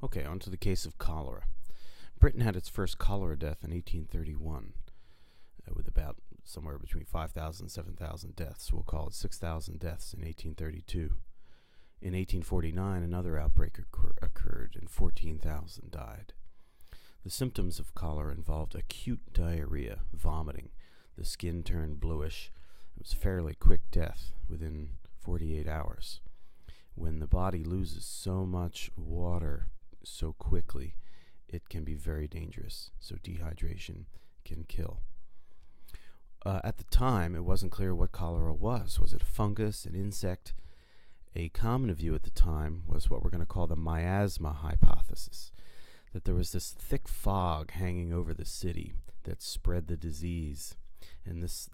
Okay, on to the case of cholera. Britain had its first cholera death in 1831, with about somewhere between 5,000 and 7,000 deaths. We'll call it 6,000 deaths in 1832. In 1849, another outbreak occurred, and 14,000 died. The symptoms of cholera involved acute diarrhea, vomiting. The skin turned bluish. It was a fairly quick death, within 48 hours. When the body loses so much water so quickly, it can be very dangerous. So dehydration can kill. At the time, it wasn't clear what cholera was. Was it a fungus, an insect? A common view at the time was what we're going to call the miasma hypothesis, that there was this thick fog hanging over the city that spread the disease. And this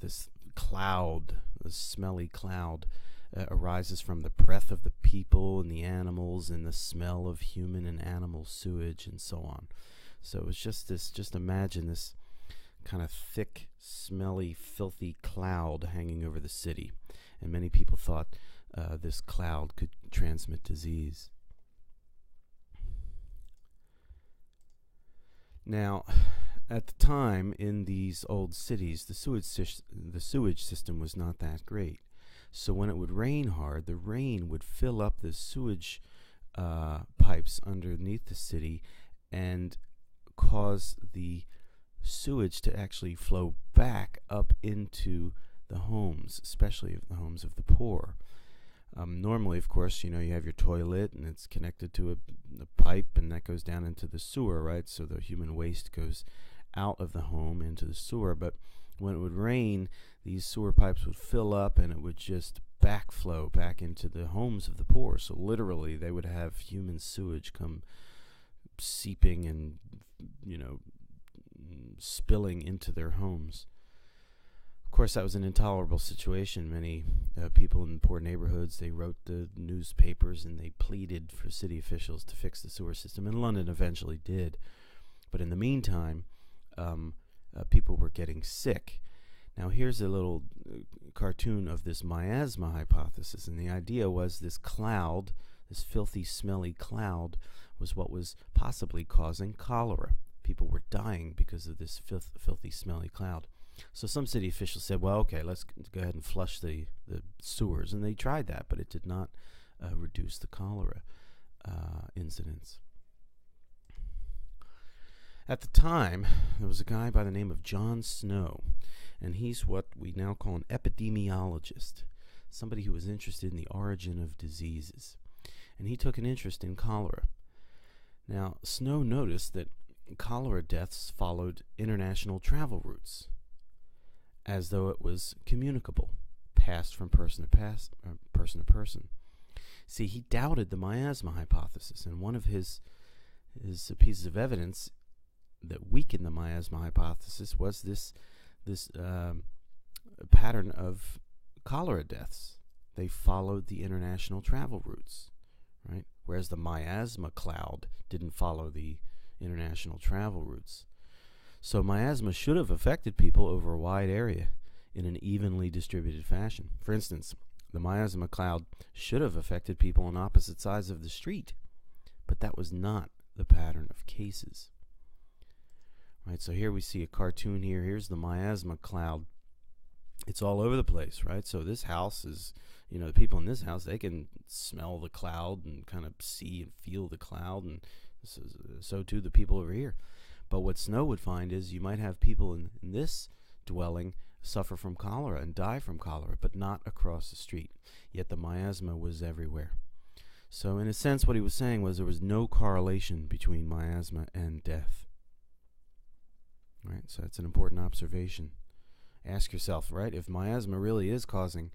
cloud, this smelly cloud, arises from the breath of the people and the animals and the smell of human and animal sewage and so on. So it was just imagine this kind of thick, smelly, filthy cloud hanging over the city. And many people thought this cloud could transmit disease. Now, at the time, in these old cities, the sewage system was not that great. So when it would rain hard, the rain would fill up the sewage pipes underneath the city and cause the sewage to actually flow back up into the homes, especially the homes of the poor. Normally, of course, you have your toilet and it's connected to a pipe, and that goes down into the sewer, right? So the human waste goes out of the home into the sewer. But when it would rain, these sewer pipes would fill up and it would just backflow back into the homes of the poor. So literally, they would have human sewage come seeping and, spilling into their homes. Of course, that was an intolerable situation. Many people in poor neighborhoods, they wrote the newspapers and they pleaded for city officials to fix the sewer system, and London eventually did. But in the meantime, people were getting sick. Now, here's a little cartoon of this miasma hypothesis, and the idea was this cloud, this filthy, smelly cloud, was what was possibly causing cholera. People were dying because of this filthy, smelly cloud. So some city officials said, well, okay, let's go ahead and flush the sewers. And they tried that, but it did not reduce the cholera incidence. At the time, there was a guy by the name of John Snow, and he's what we now call an epidemiologist, somebody who was interested in the origin of diseases. And he took an interest in cholera. Now, Snow noticed that cholera deaths followed international travel routes, as though it was communicable, passed from person to person. See, he doubted the miasma hypothesis, and one of his pieces of evidence that weakened the miasma hypothesis was this pattern of cholera deaths. They followed the international travel routes, right? Whereas the miasma cloud didn't follow the international travel routes. So miasma should have affected people over a wide area in an evenly distributed fashion. For instance, the miasma cloud should have affected people on opposite sides of the street, but that was not the pattern of cases. Right, so here we see a cartoon here. Here's the miasma cloud. It's all over the place, right? So this house is, the people in this house, they can smell the cloud and kind of see and feel the cloud, and so too the people over here. But what Snow would find is you might have people in this dwelling suffer from cholera and die from cholera, but not across the street. Yet the miasma was everywhere. So in a sense, what he was saying was there was no correlation between miasma and death. Right, so that's an important observation. Ask yourself, right, if miasma really is causing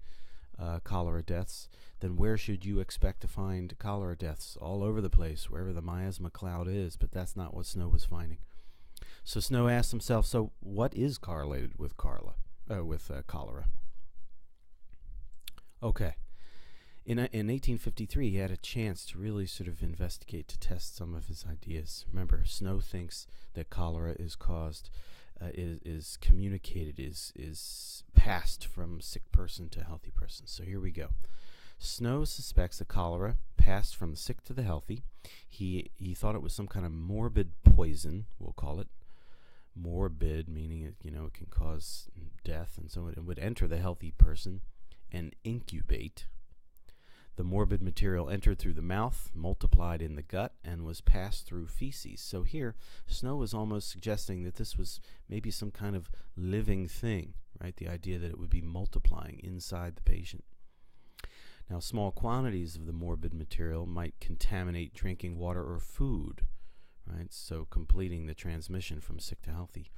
cholera deaths, then where should you expect to find cholera deaths? All over the place, wherever the miasma cloud is, but that's not what Snow was finding. So Snow asked himself, so what is correlated with cholera? Okay. In 1853, he had a chance to really sort of investigate, to test some of his ideas. Remember, Snow thinks that cholera is caused, is communicated, is passed from sick person to healthy person. So here we go. Snow suspects the cholera passed from the sick to the healthy. He thought it was some kind of morbid poison, we'll call it. Morbid, meaning it can cause death, and so it would enter the healthy person and incubate. The morbid material entered through the mouth, multiplied in the gut, and was passed through feces. So here, Snow was almost suggesting that this was maybe some kind of living thing, right? The idea that it would be multiplying inside the patient. Now, small quantities of the morbid material might contaminate drinking water or food, right? So completing the transmission from sick to healthy.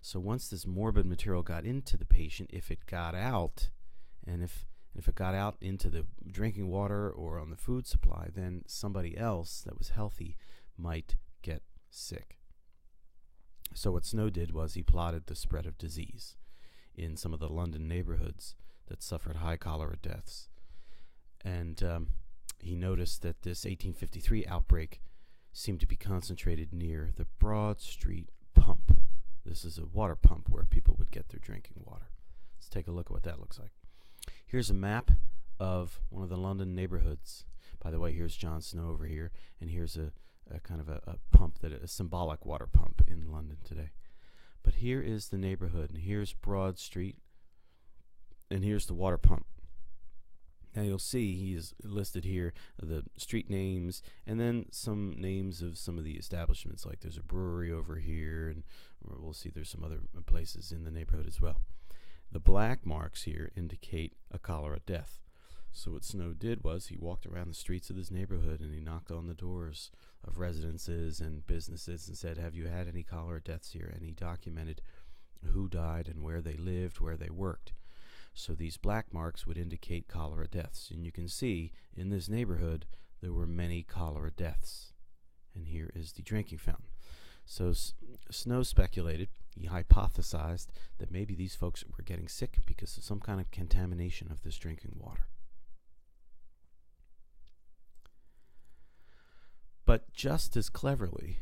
So once this morbid material got into the patient, if it got out, and if it got out into the drinking water or on the food supply, then somebody else that was healthy might get sick. So what Snow did was he plotted the spread of disease in some of the London neighborhoods that suffered high cholera deaths. And he noticed that this 1853 outbreak seemed to be concentrated near the Broad Street pump. This is a water pump where people would get their drinking water. Let's take a look at what that looks like. Here's a map of one of the London neighborhoods. By the way, here's John Snow over here, and here's a kind of a pump, a symbolic water pump in London today. But here is the neighborhood, and here's Broad Street, and here's the water pump. Now you'll see he's listed here the street names and then some names of some of the establishments, like there's a brewery over here, and we'll see there's some other places in the neighborhood as well. The black marks here indicate a cholera death. So what Snow did was he walked around the streets of this neighborhood and he knocked on the doors of residences and businesses and said, "Have you had any cholera deaths here?" And he documented who died and where they lived, where they worked. So these black marks would indicate cholera deaths. And you can see in this neighborhood there were many cholera deaths. And here is the drinking fountain. So Snow speculated, he hypothesized that maybe these folks were getting sick because of some kind of contamination of this drinking water. But just as cleverly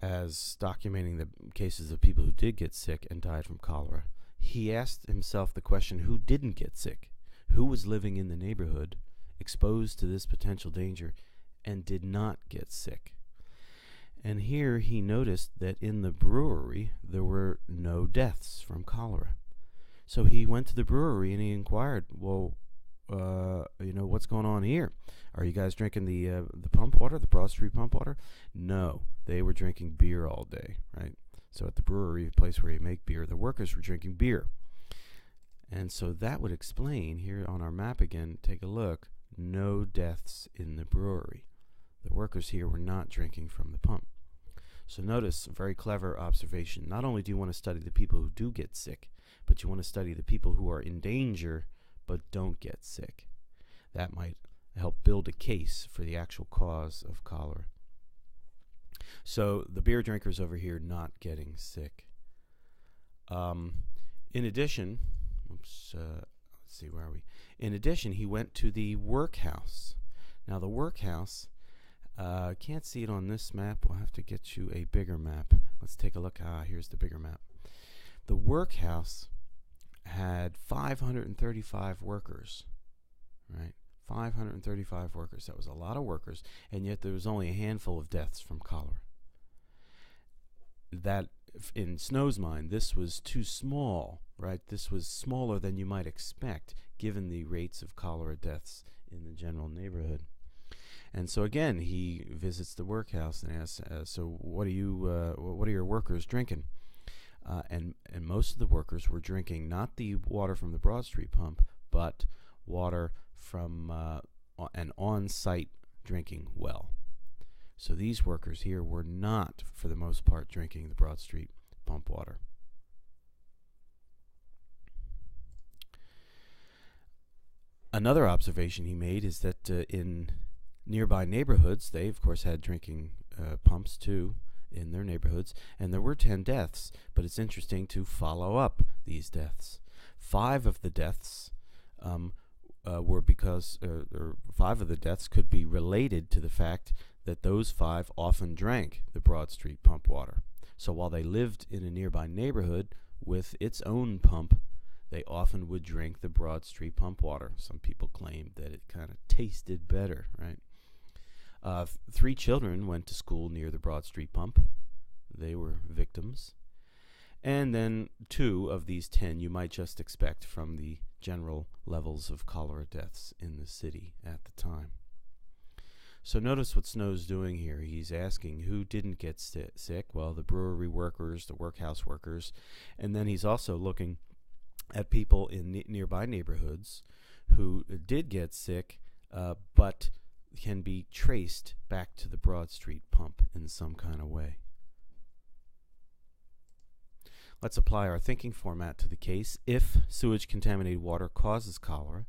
as documenting the cases of people who did get sick and died from cholera, he asked himself the question, who didn't get sick? Who was living in the neighborhood, exposed to this potential danger, and did not get sick? And here he noticed that in the brewery there were no deaths from cholera. So he went to the brewery and he inquired, well, what's going on here? Are you guys drinking the pump water, the Broad Street pump water? No, they were drinking beer all day, right? So at the brewery, the place where you make beer, the workers were drinking beer. And so that would explain, here on our map again, take a look, no deaths in the brewery. The workers here were not drinking from the pump. So notice, a very clever observation. Not only do you want to study the people who do get sick, but you want to study the people who are in danger but don't get sick. That might help build a case for the actual cause of cholera. So the beer drinkers over here not getting sick. In addition, let's see, where are we? In addition, he went to the workhouse. Now the workhouse, can't see it on this map. We'll have to get you a bigger map. Let's take a look. Here's the bigger map. The workhouse had 535 workers, right? 535 workers. That was a lot of workers, and yet there was only a handful of deaths from cholera. That, in Snow's mind, this was too small, right? This was smaller than you might expect, given the rates of cholera deaths in the general neighborhood. And so again, he visits the workhouse and asks, "So what are your workers drinking?" And most of the workers were drinking not the water from the Broad Street pump, but water from an on-site drinking well. So these workers here were not, for the most part, drinking the Broad Street pump water. Another observation he made is that in nearby neighborhoods, they of course had drinking pumps too in their neighborhoods, and there were 10 deaths, but it's interesting to follow up these deaths. 5 of the deaths were because, or 5 of the deaths could be related to the fact that those 5 often drank the Broad Street pump water. So while they lived in a nearby neighborhood with its own pump, They often would drink the Broad Street pump water. Some people claimed that it kind of tasted better, right? 3 children went to school near the Broad Street pump. They were victims. And then 2 of these 10 you might just expect from the general levels of cholera deaths in the city at the time. So notice what Snow's doing here. He's asking who didn't get sick. Well, the brewery workers, the workhouse workers, and then he's also looking at people in nearby neighborhoods who did get sick, but can be traced back to the Broad Street pump in some kind of way. Let's apply our thinking format to the case. If sewage-contaminated water causes cholera,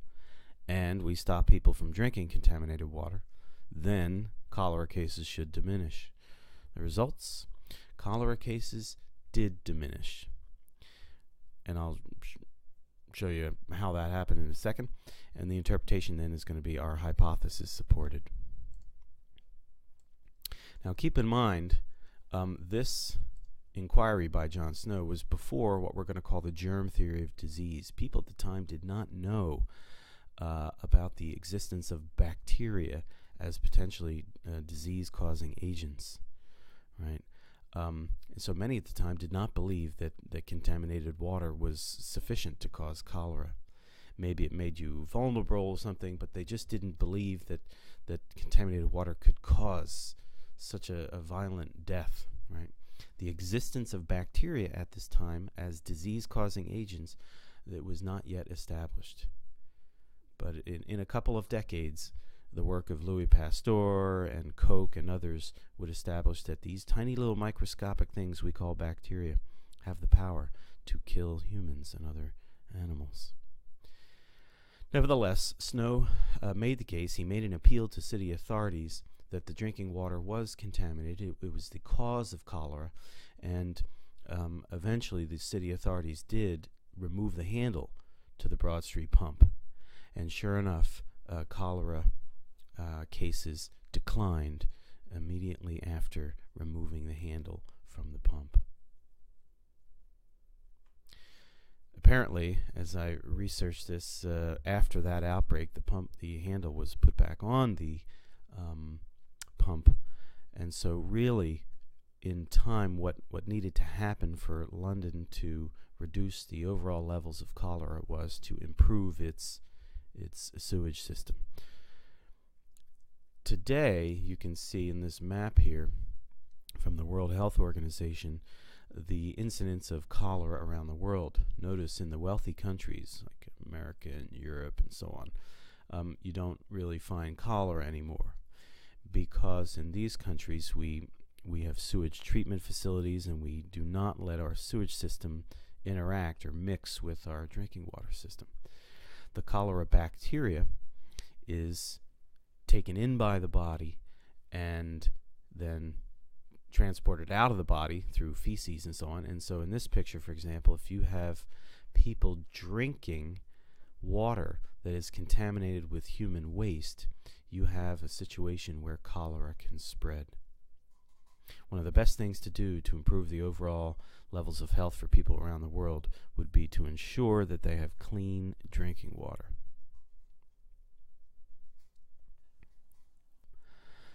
and we stop people from drinking contaminated water, then cholera cases should diminish. The results? Cholera cases did diminish. And I'll show you how that happened in a second. And the interpretation then is going to be our hypothesis supported. Now keep in mind, this inquiry by John Snow was before what we're going to call the germ theory of disease. People at the time did not know about the existence of bacteria as potentially disease-causing agents, right? And so many at the time did not believe that contaminated water was sufficient to cause cholera. Maybe it made you vulnerable or something, but they just didn't believe that contaminated water could cause such a violent death, right? The existence of bacteria at this time as disease-causing agents that was not yet established. But in a couple of decades, the work of Louis Pasteur and Koch and others would establish that these tiny little microscopic things we call bacteria have the power to kill humans and other animals. Nevertheless, Snow made the case. He made an appeal to city authorities that the drinking water was contaminated. It was the cause of cholera, and eventually the city authorities did remove the handle to the Broad Street pump. And sure enough, cholera cases declined immediately after removing the handle from the pump. Apparently, as I researched this, after that outbreak, the handle was put back on the pump, and so really, in time, what needed to happen for London to reduce the overall levels of cholera was to improve its sewage system. Today, you can see in this map here from the World Health Organization the incidence of cholera around the world. Notice in the wealthy countries like America and Europe and so on, you don't really find cholera anymore, because in these countries we have sewage treatment facilities, and we do not let our sewage system interact or mix with our drinking water system. The cholera bacteria is taken in by the body and then transported out of the body through feces and so on. And so in this picture, for example, if you have people drinking water that is contaminated with human waste, you have a situation where cholera can spread. One of the best things to do to improve the overall levels of health for people around the world would be to ensure that they have clean drinking water.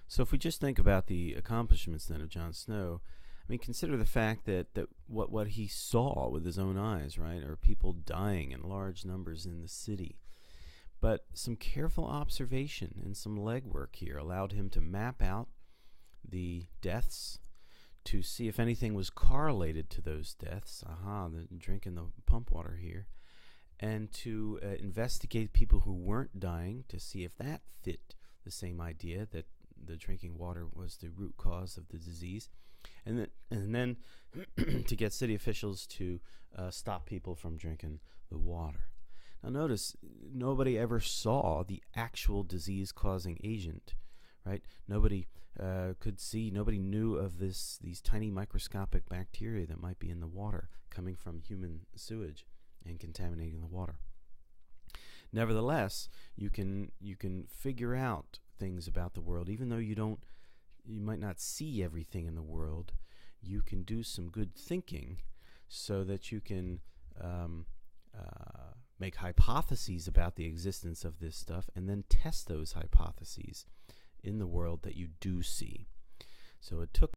So if we just think about the accomplishments then of John Snow, I mean, consider the fact that what he saw with his own eyes, right, are people dying in large numbers in the city. But some careful observation and some legwork here allowed him to map out the deaths, to see if anything was correlated to those deaths, the drinking the pump water here, and to investigate people who weren't dying to see if that fit the same idea that the drinking water was the root cause of the disease, and then to get city officials to stop people from drinking the water. Now notice, nobody ever saw the actual disease-causing agent, right? Nobody could see, nobody knew of these tiny microscopic bacteria that might be in the water coming from human sewage and contaminating the water. Nevertheless, you can figure out things about the world, even though you might not see everything in the world. You can do some good thinking so that you can make hypotheses about the existence of this stuff, and then test those hypotheses in the world that you do see. So it took